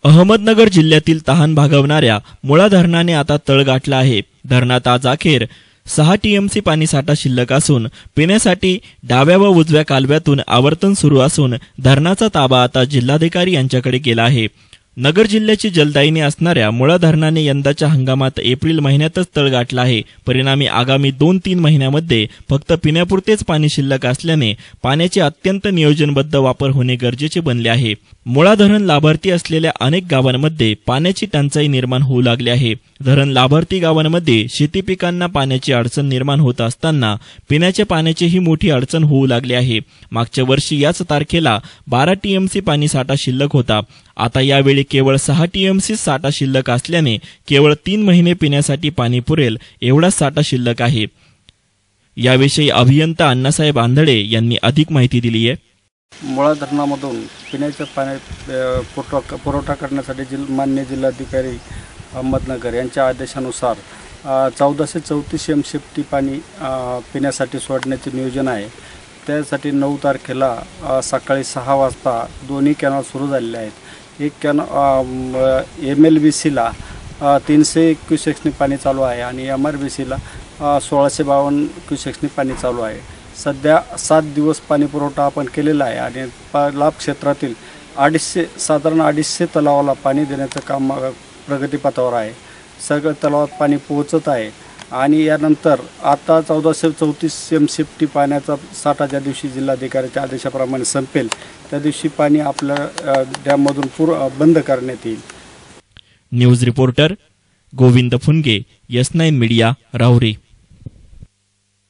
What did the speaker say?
अहमदनगर जिल्ह्यातील तहान भागवणाऱ्या मुळा धरणाने आता तळ गाठला आहे। धरणात आज अखेर 6 टीएमसी पाणीसाठा शिल्लक असून पिण्यासाठी डाव्या व उजव्या कालव्यातून आवर्तन सुरू असून धरणाचा ताबा आता जिल्हाधिकारी यांच्याकडे गेला आहे। नगर जिल्ह्याची जलदायिनी असणाऱ्या मुळा धरणाने यंदाच्या हंगामात एप्रिल महिन्यातच तळ गाठला आहे। परिणामी आगामी 2-3 महिन्यामध्ये फक्त पिण्यापुरतेच पाणी शिल्लक असल्याने पाण्याचे अत्यंत नियोजनबद्ध वापर होणे गरजेचे बनले आहे। मुळा धरण लाभार्थी असलेल्या अनेक गावांमध्ये पाण्याची टंचाई निर्माण होऊ लागली आहे। धरण लाभार्थी गावांमध्ये शेती पिकांना पाण्याची अडचण निर्माण होत असताना पिण्याच्या पाण्याचीही मोठी अडचण होऊ लागली आहे। मागच्या वर्षी याच तारखेला 12 टीएमसी पाणी साठा शिल्लक होता। आता यावेळी केवळ 6 टीएमसी साठा शिल्लक असल्याने केवळ 3 महिने पिण्यासाठी पाणी पुरेल एवढा साठा शिल्लक आहे। याविषयी अभियंता अण्णासाहेब आंधळे यांनी अधिक माहिती दिली आहे। मुळा धरणामधून पिण्याच्या पाणी पुरवठा करण्यासाठी माननीय जिल्हाधिकारी अहमदनगर यांच्या आदेशानुसार 1434 एमसीएफटी पाणी पिण्यासाठी सोडण्याचे नियोजन आहे। त्यासाठी 9 तारखेला सकाळी 6 वाजता दोन्ही कॅनॉल सुरू झालेले आहेत। एक MLBCला 300 क्युसेक्सनी पाणी चालू आहे आणि MRBCला 1652 क्युसेक्सनी पाणी चालू आहे। सध्या 7 दिवस पाणी पुरवठा आपण केलेला आहे आणि लाभ क्षेत्रातील साधारण 250 तलावाला पाणी देण्याचं काम प्रगतीपथावर आहे। सगळ्या तलावात पाणी पोहोचत आहे आणि यानंतर आता 1434 एमसीएफटी पाण्याचा साठा ज्या दिवशी जिल्हाधिकाऱ्याच्या आदेशाप्रमाणे संपेल त्या दिवशी पाणी आपल्या डॅममधून बंद करण्यात येईल। News reporter Govind Phunge, S9 media, Rahuri.